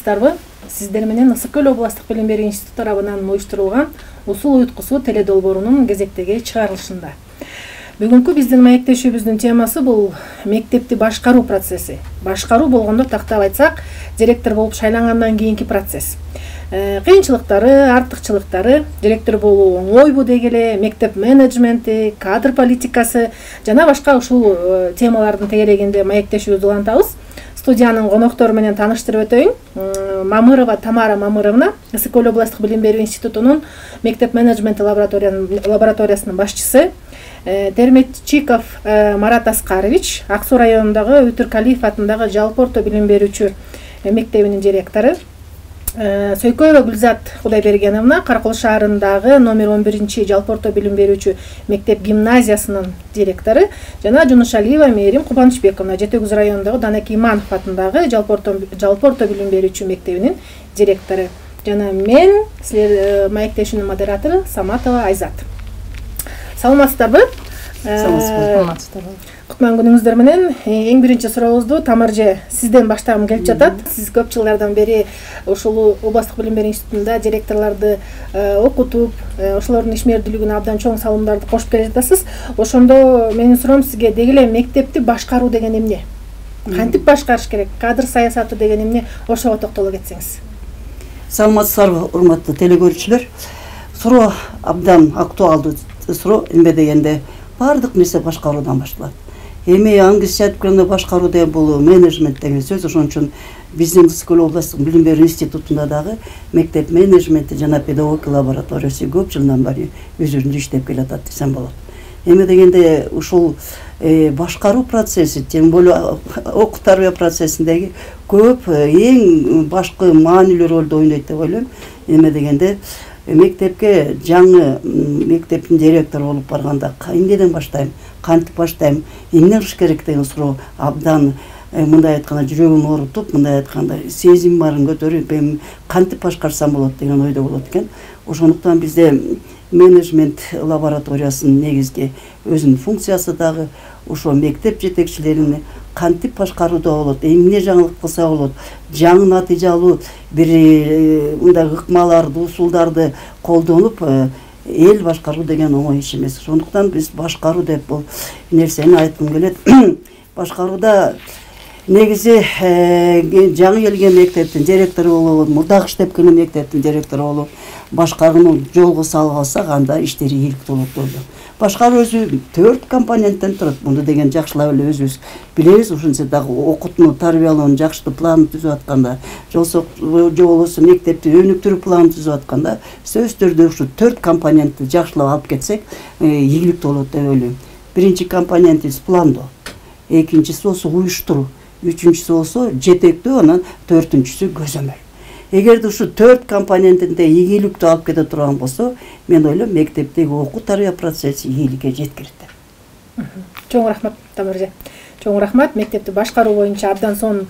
саламатсыздарбы? Сиздер менен Ысык Көл областык билим берүү институту тарабынан уюштурулган Усул уюткусу теледолбоорунун кезектеги чыгарылышында. Бүгүнкү биздин маектешүүбүздүн темасы бул мектепти башкаруу процесси. Башкаруу болгондо тактап айтсак, директор болуп шайлангандан кийинки процесс. Кыйынчылыктары, артыкчылыктары, директор болуу оңойбу дегеле, мектеп менеджменти, кадр политикасы жана башка ушул темалардын тегерегинде маектешүүбүздү улантабыз. Студиянын коноктору менен тааныштырып өтөйүн. Мамырова Тамара Мамыровна, Ысык Көл областык билим берүү институтунун мектеп менеджменти лабораториясынын башчысы, Терметчиков Марат Аскарович, Ак Суу районундагы Өтүркалиев атындагы жалпы орто билим берүүчү мектебинин директору, Сөйкөева Гүлзат Кудайбергеновна, Каракол шаарындагы номер 11 жалпы орто билим берүүчү мектеп гимназиясынын директору, жана Жунушалиева Мээрим Кубанычбековна, Жети Күз районундагы Данак Иманов атындагы жалпы орто билим берүүчү мектебинин директору, жана мен силер маектешүүнүн модератору Саматова Айзат. Саламатсыздарбы? Саламатсыздарбы. Кутман күнүңүздөр менен эң биринчи сурообузду Тамарже сизден баштагым келип жатат. Сиз көп жылдардан бери ушул областык билим берүү институтунда директорлорду окутуп, ошолордун ишмердүүлүгүнө абдан чоң салымдарды кошуп келе жатасыз. Ошондо менин суроом сизге дегеле мектепти башкаруу деген эмне? Кантип башкарыш керек? Кадр саясаты деген эмне? Ошого токтоло кетсеңиз. Саламатсыздарбы, урматтуу телекөрүүчүлөр. Суроо абдан актуалдуу суроо. Эмне дегенде баардык нерсе башкаруудан башталат. Эми англисче айтканда башкаруу деген бул менеджмент деген сөз. Ошон үчүн биздин Ысык Көл областык билим берүү институтунда дагы мектеп менеджменти жана педагогика лабораториясы көп жылдан бери өзүнчө иштеп келатат десем болот. Эми дегенде ушул башкаруу процесси, тем более окуу тарбия процессиндеги көп эң башкы маанилүү ролду ойнойт деп ойлойм. Эме дегенде мектепке жаңы мектептин директору болуп барганда эмнеден баштайм, кантип баштайм, эмне кылыш керек деген суроо абдан мындай айтканда жүрөгүм оорутуп, мындай айтканда сезим барын көтөрүп, кантип башкарсам болот деген ойдо болот экен. Ошондуктан бизде менеджмент лабораториясынын негизги өзүнүн функциясы дагы ошо мектеп жетекчилерин кантип башкарууда болот, эмне жаңылык кылса болот, жаңы натыйжалуу бир мындай ыкмаларды, усулдарды колдонуп эл башкаруу деген оңой иш эмес. Ошондуктан биз башкаруу деп бул нерсени айткым келет. Башкарууда негизи жаңы келген мектептин директору болуп, мурдагы иштеп келген мектептин директору болуп, башкарууну жолго салып алсак, анда иштери ийгиликтүү болот деп ойлойм. Башкаруу өзү 4 компоненттен турат. Муну деген жакшылап эле өзүбүз билебиз. Ошончо дагы окутууну, тарбиялоону жакшы план түзүп атканда, же болбосо мектепти өнүктүрүү планын түзүп атканда, сөзсүз түрдө ушу 4 компонентти жакшылап алып кетсек, ийгиликтүү болот деп ойлойм. Биринчи компонентибиз пландоо, экинчиси болсо уюштуруу, үчүнчүсү болсо жетектөө, анан төртүнчүсү көзөмөл. Эгерде ушу 4 компонентинде ийгиликтүү алып кете турган болсо, мен ойлойм мектептеги окуу тарбия процесси ийгиликке жеткирет деп. Чоң рахмат, Тамарже. Чоң рахмат. Мектепти башкаруу боюнча абдан сонун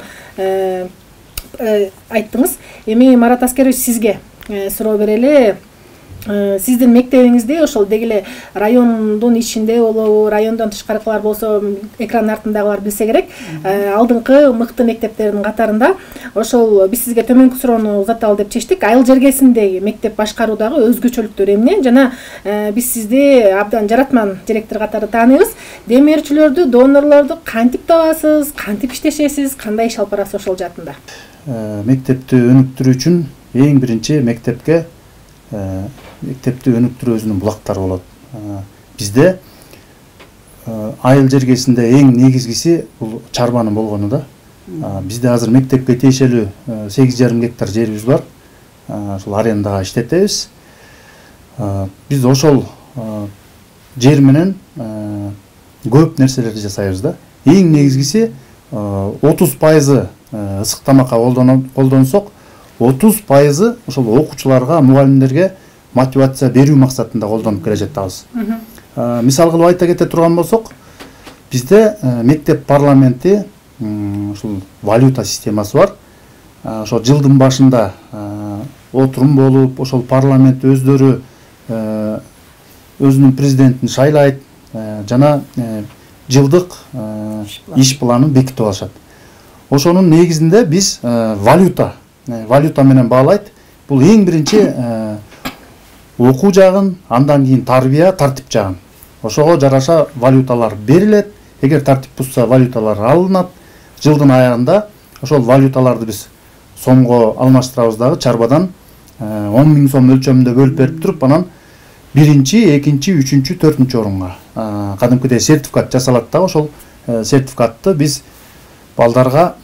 айттыңыз. Эми Марат Аскарович, сизге суроо берели. Сиздин мектебиңизде ошол дегеле райондун ичинде болобу, райондон тышкаркылар болсо экран артындагылар билсе керек, алдыңкы мыкты мектептердин катарында. Ошол биз сизге төмөнкү суроону узаталы деп чечтик. Айыл жергесиндеги мектеп башкаруудагы өзгөчөлүктөр эмне? Жана биз сизди абдан жаратман директор катары тааныйбыз. Демөөрчүлөрдү, донорлорду кантип табасыз, кантип иштешесиз, кандай иш алып барасыз ошол жаатында? Мектепти өнүктүрүү үчүн эң биринчи мектепти өнүктүрүү өзүнүн булактары болот. Бизде айыл жергесинде эң негизгиси бул чарбанын болгону да. Бизде азыр мектепке тиешелүү 8,5 гектар жерибиз бар. Ошол арендага иштетебиз. Биз ошол жер менен көп нерселерди жасайбыз да. Эң негизгиси 30% ысык тамакка колдонсок, 30% ошол окуучуларга, мугалимдерге мотивация берүү максатында колдонуп келе жатабыз. Мисал кылып айта кете турган болсок, бизде мектеп парламенти ушул валюта системасы бар. Ошол жылдын башында отурум болуп, ошол парламент өздөрү өзүнүн президентин шайлайт, жана жылдык иш планын бекитип алышат. Ошонун негизинде биз валюта валюта менен баалайт. Бул эң биринчи окуу жагын, андан кийин тарбия, тартип жагын. Ошого жараша валюталар берилет. Эгер тартип бузса, валюталар алынат. Жылдын аягында ошол валюталарды биз сомго алмаштырабыз дагы, чарбадан 10.000 сом өлчөмүндө бөлүп берип туруп, анан биринчи, экинчи, үчүнчү, төртүнчү орунга кадимкидей сертификат жасалат дагы. Ошол сертификатты биз балдарга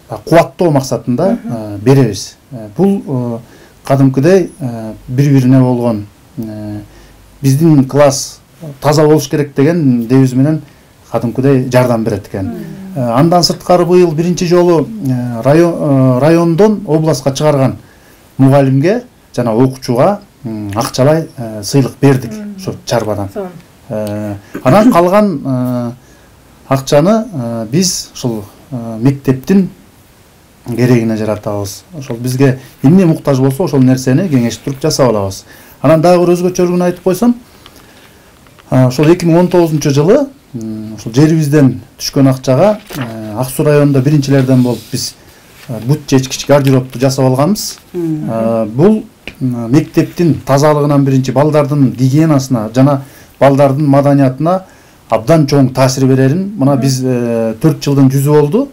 кубаттоо максатында беребиз. Бул кадимкидей бири-бирине болгон биздин класс таза болуш керек деген дебиз менен кадимкидей жардам берет экен. Андан сырткары быйыл биринчи жолу райондон областка чыгарган мугалимге жана окуучуга акчалай сыйлык бердик ошо чарбадан. Анан калган акчаны биз ушул мектептин керегине жаратабыз. Ошол бизге эмне муктаж болсо ошол нерсени кеңешип туруп жасап алабыз. Анан дагы бир өзгөчөлүгүн айтып койсом, ошол 2019 жылы ошол жерибизден түшкөн акчага Ак Суу районунда биринчилерден болуп биз бут чечкич гардеробду жасап алганбыз. Бул мектептин тазалыгынан биринчи балдардын гигиенасына жана балдардын маданиятына абдан чоң таасир берерин. Мына биз 4 жылдын жүзү болду.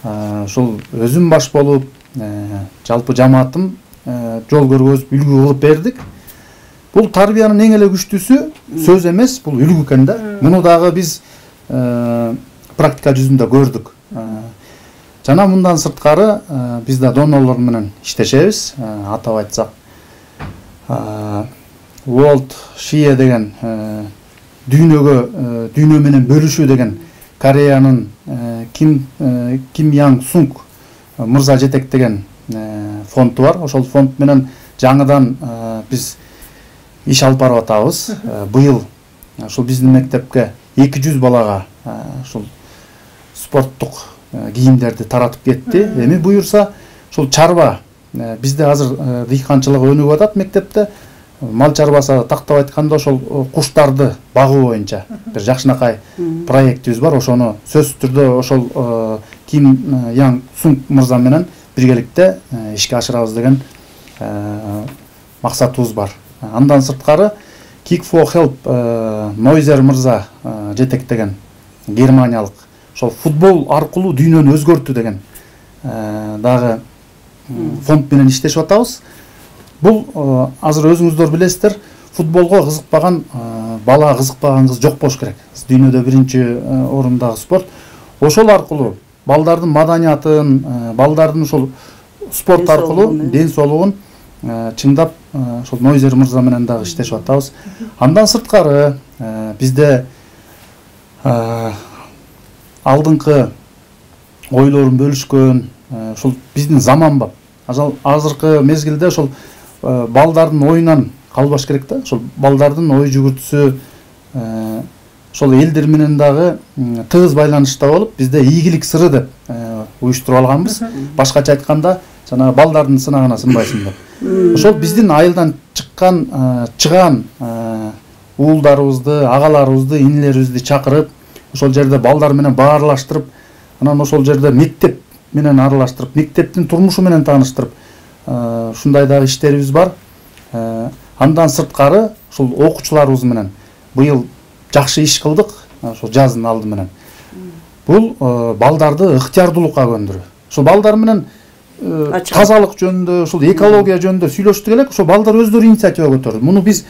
Ошол өзүм баш болуп, жалпы жамаатым жол көргөзүп, үлгү кылып бердик. Бул тарбиянын эң эле күчтүүсү сөз эмес, бул үлгү экен да. Муну дагы биз практика жүзүндө көрдүк. Жана мындан сырткары биз да донорлор менен иштешебиз. Атап айтсак, World Shia деген дүйнө менен бөлүшүү деген Кореянын Ким Янг Сунг мырза жетектеген фонду бар. Ошол фонд менен жаңыдан биз иш алып барып атабыз. Быйыл ошол биздин мектепке 200 балага ошол спорттук кийимдерди таратып кетти. Эми буюрса ошол чарба бизде азыр дыйканчылык өнүгүп атат мектепте. Мал чарбасы тактап айтканда ошол куштарды багуу боюнча бир жакшынакай проектибиз бар. Ошону сөзсүз түрдө ошол Ким Янг Сунг мырза менен биргеликте ишке ашырабыз деген максатыбыз бар. Андан сырткары Kick for Help Нойзер мырза жетектеген германиялык ошол футбол аркылуу дүйнөнү өзгөртүү деген дагы фонд менен иштешип атабыз. Бул азыр өзүңүздөр билесиздер, футболго кызыкпаган бала, кызыкпаган кыз жок болуш керек. Дүйнөдө биринчи орундагы спорт. Ошол аркылуу балдардын маданиятын, балдардын ошол спорт аркылуу ден соолугун чыңдап ошол Нойзер мырза менен дагы иштешип атабыз. Андан сырткары бизде алдыңкы ойлорун бөлүшкөн ошол биздин заманбап азыркы мезгилде ошол балдардын оюнан калбаш керек да. Ошол балдардын ой жүгүртүүсү ошол элдер менен дагы тыгыз байланышта болуп, бизде ийгилик сыры деп уюштуруп алганбыз. Башкача айтканда, жана балдардын сынагына сынбайсың деп. Ошол биздин айылдан чыган уулдарыбызды, агаларыбызды, инилерибизди чакырып, ошол жерде балдар менен баарлаштырып, анан ошол жерде мектеп менен аралаштырып, мектептин турмушу менен тааныштырып, ушундай дагы иштерибиз бар. Андан сырткары ушул окуучуларыбыз менен быйыл жакшы иш кылдык, ошол жаздын алды менен. Бул балдарды ыктыярдуулукка көндүрүү. Ошол балдар менен тазалык жөнүндө, ушул экология жөнүндө сүйлөштүк элек, ошол балдар өздөрү инициатива көтөрдү. Муну биз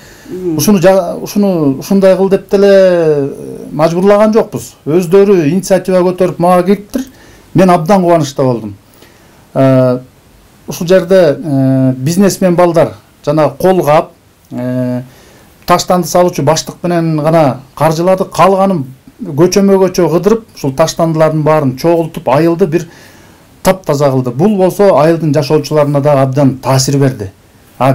ушуну ушундай кыл деп деле мажбурлаган жокпуз. Өздөрү инициатива көтөрүп мага келиптир. Мен абдан кубанычта болдум. Ушул жерде бизнесмен балдар жана колгап, таштанды салуучу баштык менен гана каржыладык, калганын көчөмө-көчө кыдырып, ушул таштандылардын баарын чогултуп, айылды бир таптаза кылды. Бул болсо айылдын жашоочуларына да абдан таасир берди.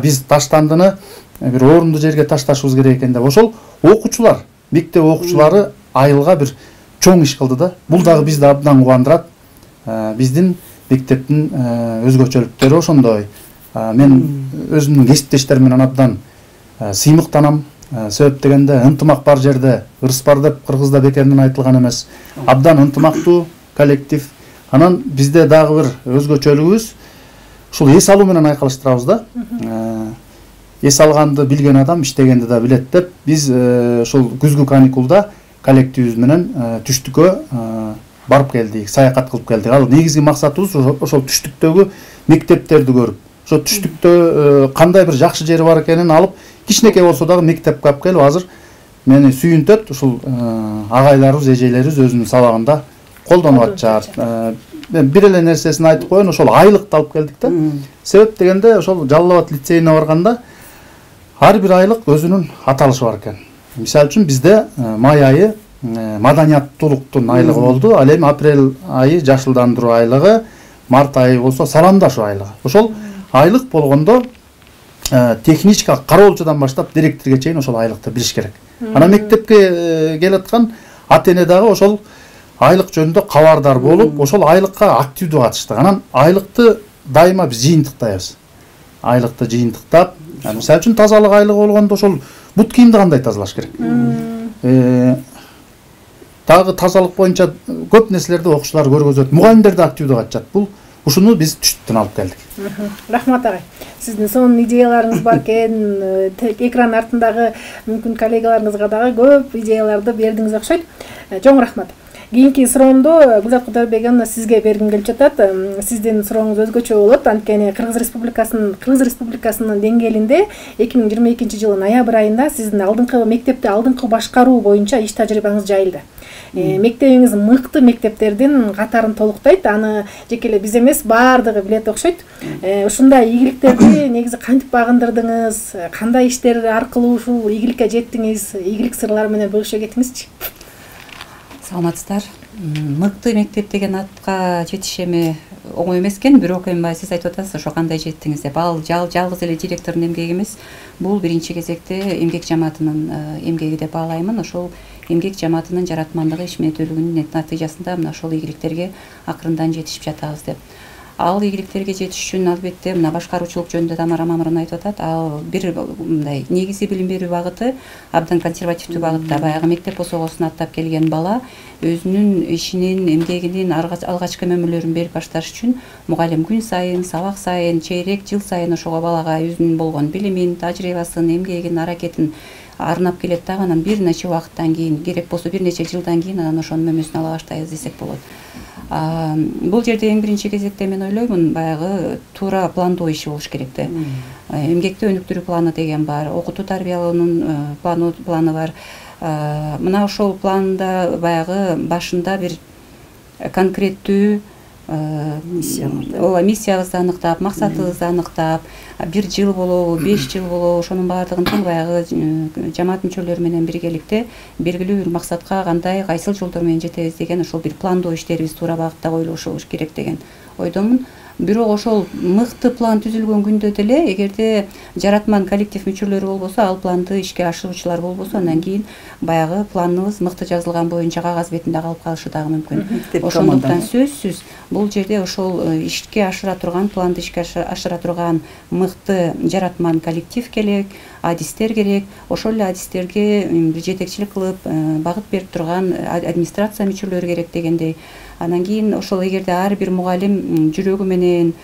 Биз таштандыны бир орунду жерге ташташыбыз керек экен деп. Ошол окуучулар, мектеп окуучулары айылга бир чоң иш кылды да. Бул дагы бизди абдан кубандырат. Биздин мектептин өзгөчөлүктөрү ошондой. Мен өзүмдүн кесиптештерим менен абдан сыймыктанам. Себеп дегенде ынтымак бар жерде ырыс бар деп кыргызда бекеринен айтылган эмес. Абдан ынтымактуу коллектив. Анан бизде дагы бир өзгөчөлүгүбүз ушул эс алуу менен айкалыштырабыз да. Эс алганды билген адам иштегенди да билет деп биз ушул күзгү каникулда коллективибиз менен түштүккө барып келдик, саякат кылып келдик. Ал негизги максатыбыз ошол түштүктөгү мектептерди көрүп, ошо түштүктө кандай бир жакшы жери бар экенин алып, кичинекей болсо дагы мектепке алып келип, азыр мени сүйүнтөт, ушул агайларыбыз, эжелерибиз өзүнүн сабагында колдонуп атышат. Мен бир эле нерсесин айтып коеюн, ошол айлыкты алып келдик да. Себеп дегенде ошол Жалал Абад лицейине барганда ар бир айлык өзүнүн аталышы бар экен. Мисалы үчүн бизде май айы маданияттуулуктун айлыгы болду, ал эми апрель айы жашылдандыруу айлыгы, март айы болсо саламдашуу айлыгы. Ошол айлык болгондо техничка кароолчудан баштап директорге чейин ошол айлыкты билиш керек. Ана мектепке келаткан ата эне дагы ошол айлык жөнүндө кабардар болуп, ошол айлыкка активдүү катыштык. Анан айлыкты дайыма биз жыйынтыктайбыз. Айлыкты жыйынтыктап, мисалы үчүн тазалык айлыгы болгондо ошол бут кийимди кандай тазалаш керек? Дагы тазалык боюнча көп нерселерди окуучулар көргөзөт, мугалимдер да активдүү катышат. Бул ушуну биз түштүктөн алып келдик. Рахмат агай. Сиздин сонун идеяларыңыз бар экен. Экран артындагы мүмкүн коллегаларыңызга дагы көп идеяларды бердиңиз окшойт. Чоң рахмат. Кийинки суроомду Гүлзат Кудайбековна сизге бергим келип жатат. Сиздин сурооңуз өзгөчө болот. Анткени Кыргыз Республикасынын деңгээлинде 2022 жылы ноябрь айында сиздин мектепти алдыңкы башкаруу боюнча иш тажрыйбаңыз жайылды. Мектебиңиз мыкты мектептердин катарын толуктайт. Аны жеке эле биз эмес, баардыгы билет окшойт. Ушундай ийгиликтерди негизи кантип багындырдыңыз? Кандай иштер аркылуу ушул ийгиликке жеттиңиз? Ийгилик сырлары менен бөлүшө кетиңизчи. Саламатсыздар. Мыкты мектеп деген атка жетиш эми оңой эмес экен, бирок эми сиз айтып атасыз, ошо кандай жеттиңиз деп. Ал жалгыз эле директордун эмгеги эмес, бул биринчи кезекте эмгек жамаатынын эмгеги деп баалаймын. Ошол эмгек жамаатынын жаратмандыгы, ишмердүүлүгүнүн натыйжасында мына ошол ийгиликтерге акырындан жетишип жатабыз деп. Ал ийгиликтерге жетиш үчүн албетте мына башкаруучулук жөнүндө Тамара Мамырова айтып атат. Ал бир мындай негизи билим берүү багыты абдан консервативдүү багытта. Баягы мектеп босогосун аттап келген бала өзүнүн ишинин, эмгегинин алгачкы мөмөлөрүн берип башташ үчүн мугалим күн сайын, сабак сайын, чейрек, жыл сайын ошого балага өзүнүн болгон билимин, тажрыйбасын, эмгегин, аракетин арнап келет дагы. Анан бир нече убакыттан кийин, керек болсо бир нече жылдан кийин анан ошонун мөмөсүн ала баштайбыз десек болот. Бул жерде эң биринчи кезекте мен ойлоймун, баягы туура пландоо иши болуш керек да. Эмгекте өнүктүрүү планы деген бар, окутуу тарбиялоонун планы бар. Мына ошол планда баягы башында бир конкреттүү миссиябызды аныктап, максатыбызды аныктап, 1 жыл болобу, 5 жыл болобу, ошонун баардыгын тең баягы жамаат мүчөлөрү менен биргеликте белгилүү бир максатка кандай, кайсыл жолдор менен жетебиз деген ошол бир пландоо иштерибиз туура багытта коюлушу керек деген ойдомун. Бирок ошол мыкты план түзүлгөн күндө деле эгерде жаратман коллектив мүчөлөрү болбосо, ал планды ишке ашыруучулар болбосо, андан кийин баягы планыбыз мыкты жазылган боюнча кагаз бетинде калып калышы дагы мүмкүн. Ошондуктан сөзсүз бул жерде ошол ишке ашыра турган, планды ишке ашыра турган мыкты жаратман коллектив керек, адистер керек. Ошол эле адистерге жетекчилик кылып, багыт берип турган администрация мүчөлөрү керек дегендей. Анан кийин ошол эгерде ар бир мугалим жүрөгү менен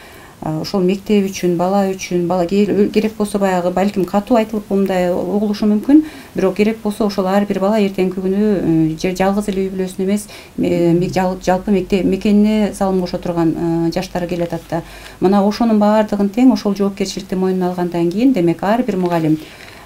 ошол мектеп үчүн, бала керек болсо баягы балким катуу айтылып мындай угулушу мүмкүн, бирок керек болсо ошол ар бир бала эртеңки күнү жалгыз эле үй бүлөсүн эмес, жалпы мектеп мекенине салым кошо турган жаштар келет атта. Мына ошонун баардыгын тең ошол жоопкерчиликти мойнуна алгандан кийин, демек ар бир мугалим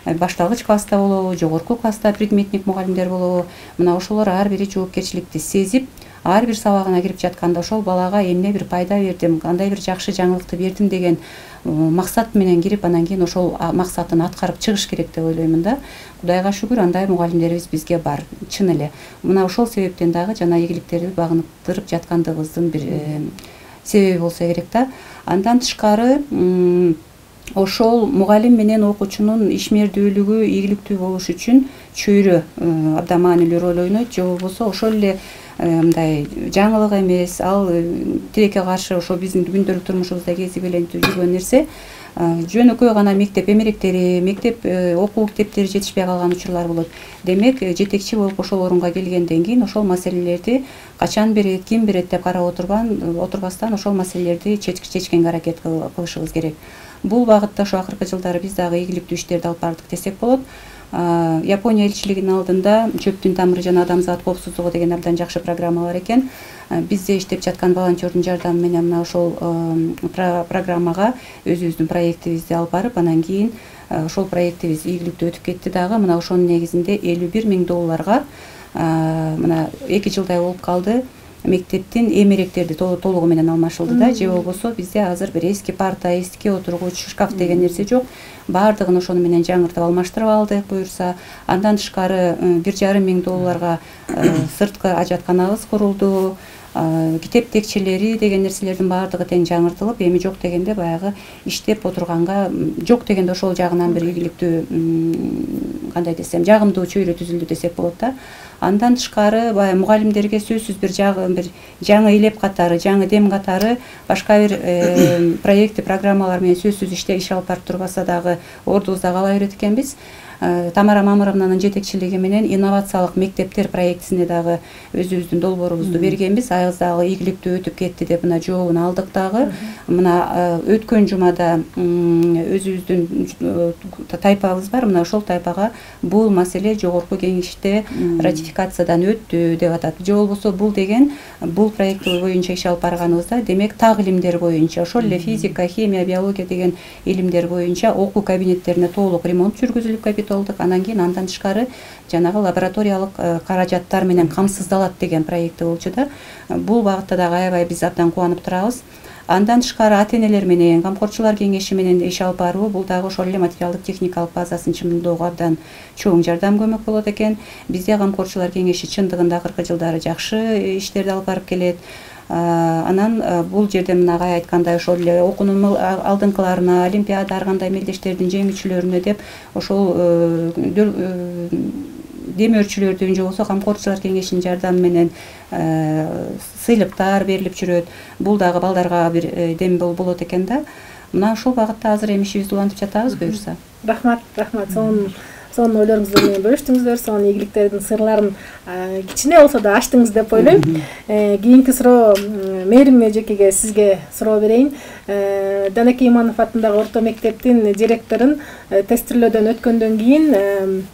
башталгыч класста болобу, жогорку класста предметник мугалимдер болобу, мына ошолор ар бири жоопкерчиликти сезип, ар бир сабагына кирип жатканда ошол балага эмне бир пайда бердим, кандай бир жакшы жаңылыкты бердим деген максат менен кирип, анан кийин ошол максатын аткарып чыгыш керек деп ойлоймун да. Кудайга шүгүр, андай мугалимдерибиз бизге бар, чын эле. Мына ошол себептен дагы жана ийгиликтерди багынтырып жаткандыгыбыздын бир себеби болсо керек да. Андан тышкары ошол мугалим менен окуучунун ишмердүүлүгү, ийгиликтүү болуш үчүн чөйрө абдан маанилүү роль ойнойт. Же болбосо ошол эле мындай жаңылык эмес, ал тилекке каршы ошо биздин күндөлүк турмушубузда кезип эле жүргөн нерсе. жөнөкөй гана мектеп эмеректери, мектеп окуу китептери жетишпей калган учурлар болот. Демек, жетекчи болуп ошол орунга келгенден кийин ошол маселелерди качан берет, ким берет деп карап отурбастан ошол маселелерди чечкенге аракет кылышыбыз керек. Бул багытта ошо акыркы жылдары биз дагы ийгиликтүү иштерди алып бардык десек болот. Япония элчилигинин алдында чөптүн тамыры жана адамзат коопсуздугу деген абдан жакшы программа бар экен. Бизде иштеп жаткан волонтердун жардамы менен мына ошол программага өзүбүздүн проектибизди алып барып, анан кийин ошол проектибиз ийгиликтүү өтүп кетти дагы. Мына ошонун негизинде $51.000 мына 2 жылдай болуп калды. Мектептин эмеректерди толугу менен алмашылды да, же болбосо бизде азыр бир эски парта, эски отургуч, шкаф деген нерсе жок. Бардыгын ошону менен жаңыртып алмаштырып алдык буюрса. Андан тышкары $1,5 сырткы ажатканабыз курулду. Китеп текчелери деген нерселердин бардыгы тең жаңыртылып, эми жок дегенде баягы иштеп отурганга, жок дегенде ошол жагынан бир ийгиликтүү, кандай десем, жагымдуу чөйрө түзүлдү десек болот да. Андан тышкары баягы мугалимдерге сөзсүз бир жаңы илеп катары, жаңы дем катары башка бир проекти, программалар менен сөзсүз иш алып барып турбаса дагы ордубузда кала берет экенбиз. Тамара Мамыровнанын жетекчилиги менен инновациялык мектептер проектисине дагы өзүбүздүн долбоорубузду бергенбиз. Айгыз дагы ийгиликтүү өтүп кетти деп мына жообун алдык дагы. Мына өткөн жумада өзүбүздүн тайпабыз бар. Мына ошол тайпага бул маселе жогорку кеңеште ратификациядан өттү деп атат. Же болбосо бул деген бул проект боюнча иш алып барганыбызда, демек так илимдер боюнча, ошол эле физика, химия, биология деген илимдер боюнча окуу кабинеттерине толук ремонт жүргүзүлүп андан кийин андан тышкары жанагы лабораториялык каражаттар менен камсыздалат деген проекти болчу да. Бул багытта дагы аябай биз абдан кубанып турабыз. Андан тышкары ата-энелер менен, камкорчулар кеңеши менен иш алып баруу, бул дагы ошол эле материалдык техникалык базасын чымылдоого абдан чоң жардам көмөк болот экен. Бизде камкорчулар кеңеши чындыгында акыркы жылдары жакшы иштерди алып барып келет. Анан бул жерде мына айткандай ошол эле окуунун алдыңкыларына, олимпиада, ар кандай мелдештердин жеңүүчүлөрүнө деп ошол демөөрчүлөрдүн же болбосо камкорчулар кеңешинин жардамы менен сыйлыктар берилип жүрөт. Бул дагы балдарга бир дем болот экен да. Мына ошол багытта азыр эми ишибизди улантып жатабыз буюрса. Рахмат. Сонун ойлоруңузду менен бөлүштүңүздөр, сонун ийгиликтердин сырларын кичине болсо да ачтыңыз деп ойлойм. Кийинки суроо Мээрим эжекеге, сизге суроо берейин. Данаке Иманов атындагы орто мектептин директорун тестирлөөдөн өткөндөн кийин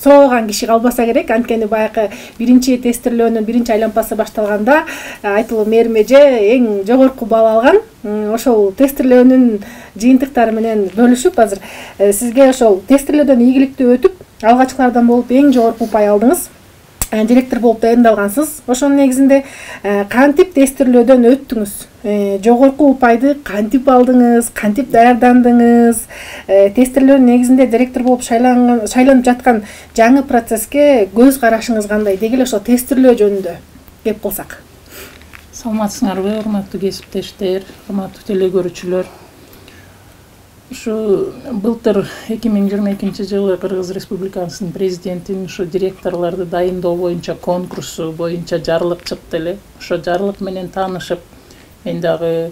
сураган киши калбаса керек. Анткени баягы биринчи тестирлөөнүн биринчи айланпасы башталганда айтылуу Мээрим эже эң жогорку балл алган. Ошол тестирлөөнүн жыйынтыктары менен бөлүшүп, азыр сизге ошол тестирлөөдөн ийгиликтүү өтүп, алгачкылардан болуп эң жогорку упай алдыңыз. Директор болуп дайындалгансыз. Ошонун негизинде кантип тестирлөөдөн өттүңүз? Жогорку упайды кантип алдыңыз? Кантип даярдандыңыз? Тестирлөөнүн негизинде директор болуп шайланып жаткан жаңы процесске көз карашыңыз кандай? Деги эле ошо тестирлөө жөнүндө кеп калсак. Саламатсыңарбы, урматтуу кесиптештер, урматтуу телегөрүүчүлөр. Ушу былтыр 2022 жылы Кыргыз Республикасынын президентинин ушу директорлорду дайындоо боюнча конкурсу боюнча жарлык чыкты эле. Ошо жарлык менен таанышып, мен дагы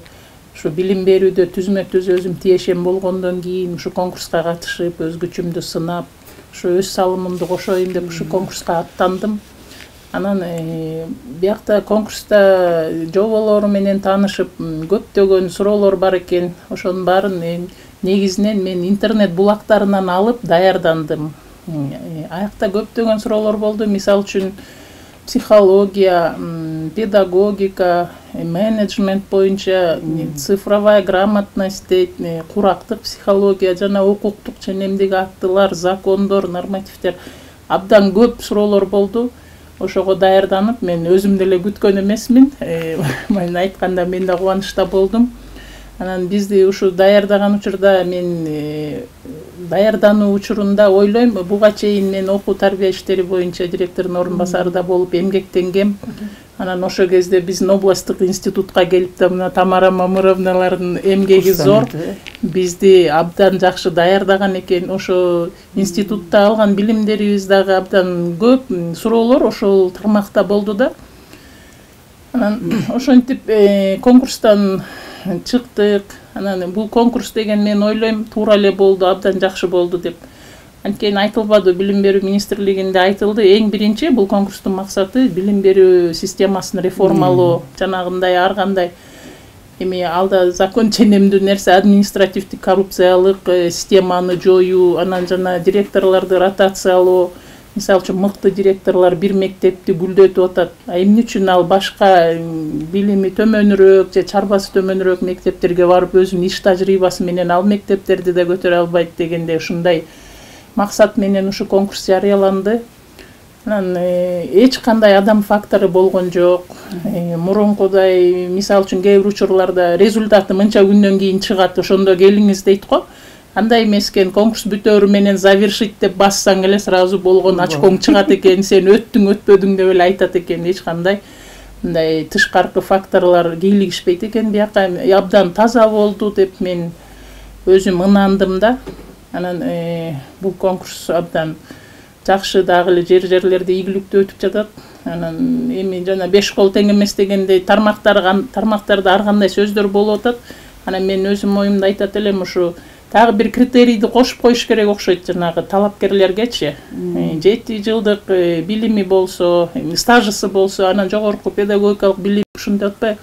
ушу билим берүүдө түзмө-түз өзүм тиешем болгондон кийин ушу конкурска катышып, өз күчүмдү сынап, ушу өз салымымды кошоюн деп ушу конкурска аттандым. Анан биякта конкурста жоболору менен таанышып, көптөгөн суроолор бар экен. Ошонун баарын негизинен мен интернет булактарынан алып даярдандым. Аякта көптөгөн суроолор болду. Мисалы үчүн психология, педагогика, менеджмент боюнча, цифровая грамотность, курактык психология жана укуктук ченемдик актылар, закондор, нормативдер абдан көп суроолор болду. Ошого даярданып, мен өзүм деле күткөн эмесмин. Мен айтканда мен да кубанычта болдум. Анан бизди ушу даярдаган учурда мен даярдануу учурунда ойлойм, буга чейин мен окуу тарбия иштери боюнча директордун орун басары да болуп эмгектенгем. Анан ошол кезде биздин областтык институтка келип да мына Тамара Мамыровналардын эмгеги зор. Бизди абдан жакшы даярдаган экен. Ошо институтта алган билимдерибиз дагы абдан көп суроолор ошол тармакта болду да. Анан ошентип конкурстан чыктык. Анан бул конкурс деген мен ойлойм туура эле болду, абдан жакшы болду деп. Анткени айтылбады, билим берүү министрлигинде айтылды. Эң биринчи бул конкурстун максаты билим берүү системасын реформалоо, жанагындай ар кандай эми алда закон ченемдүү нерсе административдик коррупциялык системаны жоюу, анан жана директорлорду ротациялоо. Мисалы үчүн мыкты директорлор бир мектепти гүлдөтүп атат. Эмне үчүн ал башка билими төмөнүрөөк же чарбасы төмөнүрөөк мектептерге барып өзүнүн иш тажрыйбасы менен ал мектептерди да көтөрө албайт дегенде ушундай максат менен ушу конкурс жарыяланды. Анан эч кандай адам фактору болгон жок. Мурункудай мисалы үчүн кээ бир учурларда результаты мынча күндөн кийин чыгат, ошондо келиңиз дейт го. Андай эмес экен, конкурс бүтөөрү менен завершить деп бассаң эле сразу болгон очкоң чыгат экен, сен өттүң өтпөдүң деп эле айтат экен. Эч кандай мындай тышкаркы факторлор кийлигишпейт экен. Бияка абдан таза болду деп мен өзүм ынандым да. Анан бул конкурс абдан жакшы, дагы эле жерлерде ийгиликтүү өтүп жатат. Анан эми жана 5 кол тең эмес дегендей тармактарда ар кандай сөздөр болуп атат. Анан мен өзүм оюмду айтат элем, ушу дагы бир критерийди кошуп коюш керек окшойт, жанагы талапкерлергечи. 7 жылдык билими болсо, стажысы болсо, анан жогорку педагогикалык билим ушундай атпай,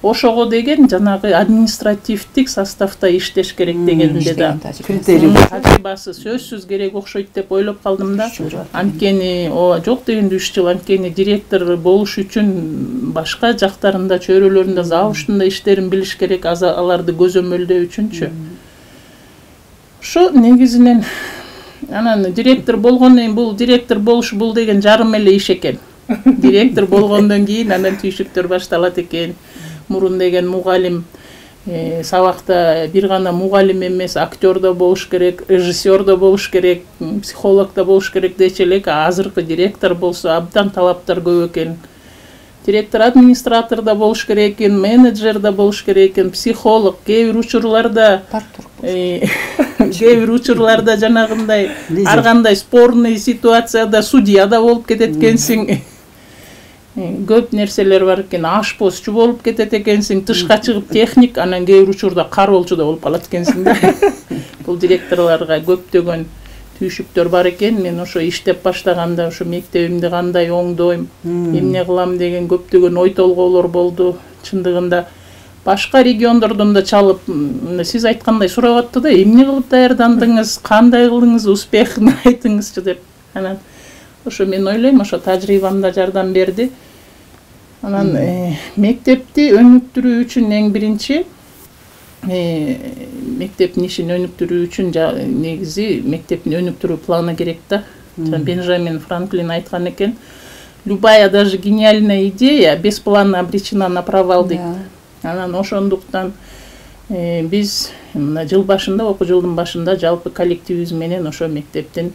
ошого деген жанагы административдик составда иштеш керек дегенде да тажрыйбасы сөзсүз керек окшойт деп ойлоп калдым да. Анткени жок дегенде 3 жыл, анткени директор болуш үчүн башка жактарында, чөйрөлөрүндө, завучтунда иштерин билиш керек, аларды көзөмөлдөө үчүнчү. Ошо негизинен анан директор болгондон бул директор болуш бул деген жарым эле иш экен. Директор болгондон кийин анан түйшүктөр башталат экен. Мурун деген мугалим сабакта бир гана мугалим эмес, актер да болуш керек, режиссер да болуш керек, психолог да болуш керек дечи элек. Азыркы директор болсо абдан талаптар көп экен. Директор, администратор да болуш керек экен, менеджер да болуш керек экен, психолог, кээ бир учурларда жанагындай ар кандай спорный ситуацияда судья да болуп кетет экенсиң. Көп нерселер бар экен, ашпозчу болуп кетет экенсиң, тышка чыгып техник, анан кээ бир учурда кароолчу да болуп калат экенсиң да. Бул директорлорго көптөгөн түйшүктөр бар экен. Мен ошо иштеп баштаганда ошо мектебимди кандай оңдойм, эмне кылам деген көптөгөн ой толгоолор болду. Чындыгында башка региондордон да чалып, сиз айткандай сурап атты да, эмне кылып даярдандыңыз, кандай кылдыңыз, успехин айтыңызчы деп. Анан ошо мен ойлойм, ошо тажрыйбам да жардам берди. Анан мектепти өнүктүрүү үчүн эң биринчи мектептин ишин өнүктүрүү үчүн негизи мектептин өнүктүрүү планы керек да. Бенджамин Франклин айткан экен, любая даже гениальная идея без плана обречена на провал дейт. Анан ошондуктан биз мына жыл башында, окуу жылдын башында жалпы коллективибиз менен ошо мектептин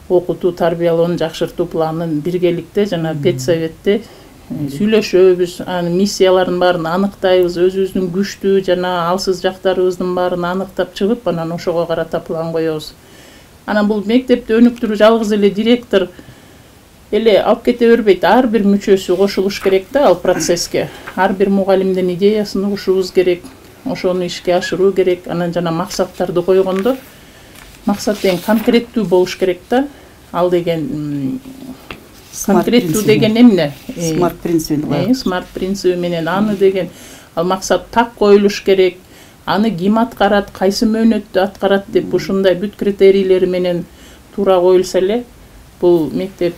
окутуу, тарбиялоонун жакшыртуу планын биргеликте жана педсоветте сүйлөшөбүз, анын миссияларын баарын аныктайбыз, өзүбүздүн күчтүү жана алсыз жактарыбыздын баарын аныктап чыгып, анан ошого карата план коебуз. Анан бул мектепти өнүктүрүү жалгыз эле директор эле алып кете бербейт, ар бир мүчөсү кошулуш керек да ал процесске. Ар бир мугалимдин идеясын угушубуз керек, ошону ишке ашыруу керек. Анан жана максаттарды койгондо максат эң конкреттүү болуш керек да. Ал деген конкреттүү деген эмне? Смарт принциби. Смарт принциби менен аны деген ал максат так коюлуш керек. Аны ким аткарат, кайсы мөөнөттө аткарат деп ушундай бүт критерийлери менен туура коюлса эле бул мектеп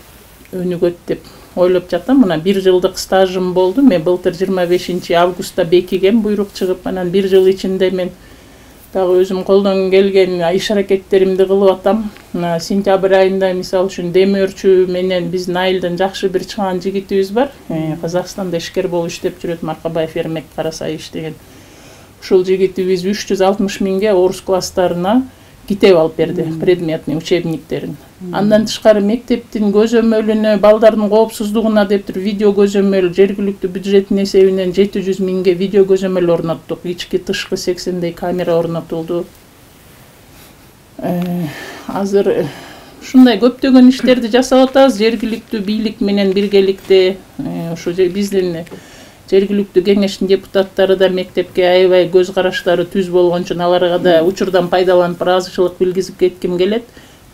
өнүгөт деп ойлоп жатам. Мына 1 жылдык стажым болду. Мен былтыр 25 августта бекиген буйрук чыгып, анан 1 жыл ичинде мен дагы өзүм колдон келген иш аракеттеримди кылып атам. Сентябрь айында мисалы үчүн демөөрчү менен биздин айылдан жакшы бир чыган жигитибиз бар. Казакстанда ишкер болуп иштеп жүрөт, Маркабаев Эрмек Карасайыш деген. Ушул жигитибиз 360 миңге орус класстарына китеп алып берди, предметный учебниктерин. Андан тышкары мектептин көзөмөлүнө, балдардын коопсуздугуна деп туруп видео көзөмөл жергиликтүү бюджеттин эсебинен 700 миңге видео көзөмөл орноттук. Ички тышкы 80 камера орнотулду. Азыр ушундай көптөгөн иштерди жасап атабыз жергиликтүү бийлик менен биргеликте. Ушу биздин жергиликтүү кеңештин депутаттары да мектепке аябай көз караштары түз болгон үчүн аларга да учурдан пайдаланып ыраазычылык билгизип кетким келет.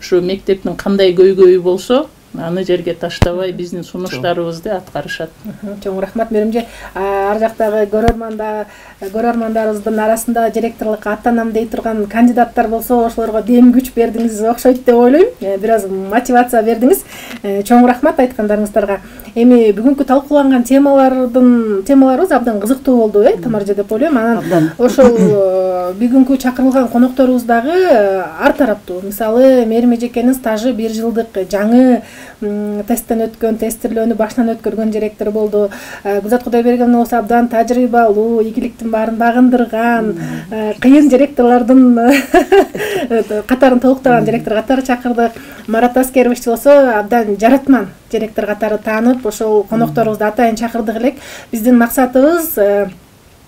Ушу мектептин кандай көйгөйү болсо аны жерге таштабай биздин сунуштарыбызды аткарышат. Чоң рахмат Меримже. Ар жактагы көрөрмандарыбыздын арасында директорлукка аттанам дей турган кандидаттар болсо, ошолорго дем күч бердиңиз окшойт деп ойлойм. Бир аз мотивация бердиңиз. Чоң рахмат айткандарыңыздарга. Эми бүгүнкү талкууланган темаларыбыз абдан кызыктуу болду, Тамаржа деп ойлойм. Анан ошол бүгүнкү чакырылган конокторубуз дагы ар тараптуу. Мисалы, Мерим эжекенин стажы 1 жылдык, жаңы тесттен өткөн, тестирлөөнү башынан өткөргөн директор болду. Гүлзат Кудайбергеновна болсо абдан тажрыйбалуу, ийгиликтин баарын багындырган, кыйын директорлордун катарын толуктаган директор катары чакырдык. Марат Аскерович болсо абдан жаратман директор катары таанып, ошол конокторубузду атайын чакырдык элек. Биздин максатыбыз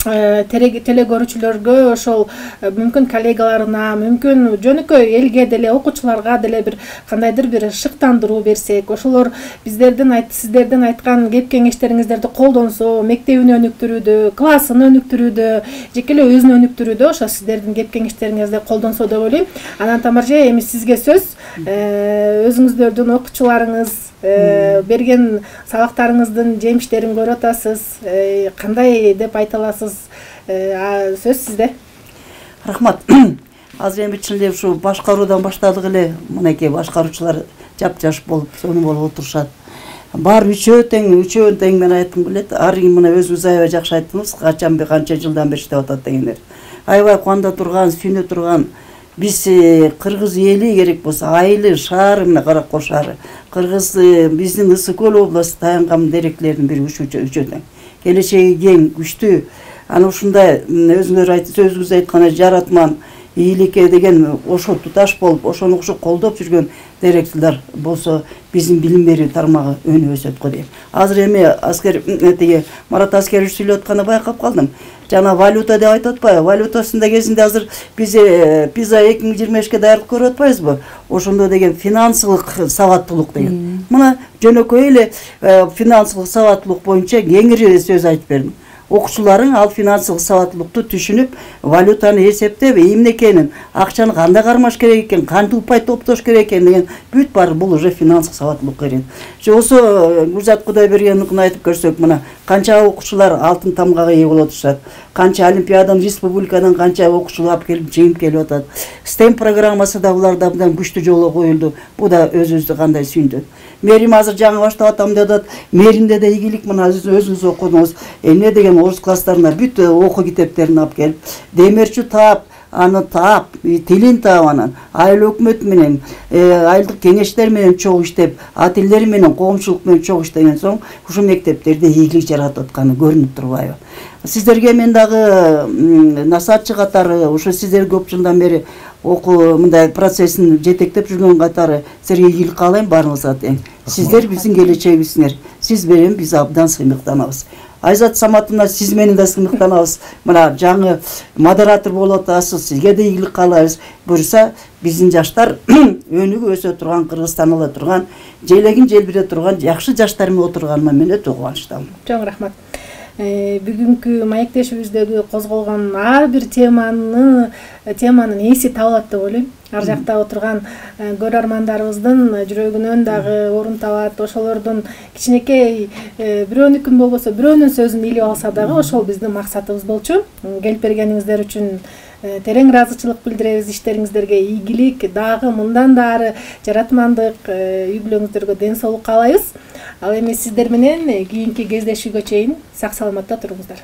телегөрүүчүлөргө, ошол мүмкүн коллегаларына, мүмкүн жөнөкөй элге деле, окуучуларга деле бир кандайдыр бир шыктандыруу берсек, ошолор сиздердин айткан кеп кеңештериңиздерди колдонсо, мектебин өнүктүрүүдө, классын өнүктүрүүдө, жеке эле өзүн өнүктүрүүдө ошо сиздердин кеп кеңештериңизди колдонсо деп ойлойм. Анан Тамаржа, эми сизге сөз. Өзүңүздөрдүн окуучуларыңыз берген сабактарыңыздын жемиштерин көрүп атасыз. Кандай деп айта аласыз? Сөз сизде. Рахмат. Азыр эми чын эле ушу башкаруудан баштадык эле. Мынакей башкаруучулар жап-жаш болуп, сонун болуп отурушат. Баары үчөө тең мен айткым келет. Ар ким мына өзүбүз аябай жакшы айттыңыз, канча жылдан бери иштеп атат дегендер. Аябай кубанда турган, сүйүнө турган. Биз кыргыз эли керек болсо, айылы, шаары, мына Каракол шаары, кыргыз биздин Ысык Көл областы таянган деректилердин бири үчөө тең. Келечеги кең, күчтүү. Аны ушундай сөзүңүз айткандай жаратман, ийгиликке деген ошо туташ болуп, ошону окшо колдоп жүргөн директорлор болсо биздин билим берүү тармагы өнүп өсөт го дейм. Азыр эми Марат Аскерович сүйлөп атканда байкап калдым. Жана валюта деп айтып атпайбы? Валютасында кезинде азыр биз PISA 2025-ке даярдык көрүп атпайбызбы? Ошондо деген финансылык сабаттуулук деген. Мына жөнөкөй эле финансылык сабаттуулук боюнча кеңири сөз айтып бердим. Окуучуларың ал финансылык сабаттуулукту түшүнүп, валютаны эсептеп, эмне экенин, акчаны кандай кармаш керек экен, кантип упай топтош керек экен деген бүт баары бул уже финансылык сабаттуулукка кирет. Жосо Гүлзат Кудайбергеновдун айтып көрсөк, мына канча окуучулар алтын тамгага ээ болуп атышат, канча олимпиададан, республикадан канча окуучулар алып келип жеңип келип атат. STEM программасы да буларда абдан күчтүү жолго коюлду. Бу да өзүбүздү кандай сүйүндүрөт. Мерим азыр жаңы баштап атам деп атат. Меримде да ийгилик, мына өзүңүз окудуңуз. Эмне деген орус класстарына бүт окуу китептерин алып келип, демерчи таап, аны таап, тилин таап, анан айыл өкмөт менен, айылдык кеңештер менен чогуу иштеп, атилер менен, коомчулук менен чогуу иштеген соң, ушу мектептерде ийгилик жаратып атканы көрүнүп турбайбы? Сиздерге мен дагы насаатчы катары, ушу сиздер көп жылдан бери окуу мындай процессин жетектеп жүргөн катары силерге ийгилик каалайм баарыңызга тең. Сиздер биздин келечегибизсиңер. Сиз менен биз абдан сыймыктанабыз. Айзат Саматовна, сиз менен да сыймыктанабыз. Мына жаңы модератор болуп атасыз, сизге да ийгилик каалайбыз. Буюрса биздин жаштар өнүгүп өсө турган, Кыргызстан ала турган, желегин желбире турган жакшы жаштар менен отурганыма мен өтө кубанычтамын. Чоң рахмат. Бүгүнкү маектешибиздеги козголгон ар бир теманын ээси табылат деп ойлойм. Ар жакта отурган көрөрмандарыбыздын жүрөгүнөн дагы орун табат. Ошолордун кичинекей бирөөнүкүн болбосо бирөөнүн сөзүн илип алса дагы ошол биздин максатыбыз болчу. Келип бергениңиздер үчүн терең ыраазычылык билдиребиз. Иштериңиздерге ийгилик, дагы мындан да ары жаратмандык, үй бүлөңүздөргө ден соолук каалайбыз. Ал эми сиздер менен кийинки кездешүүгө чейин сак саламатта туруңуздар.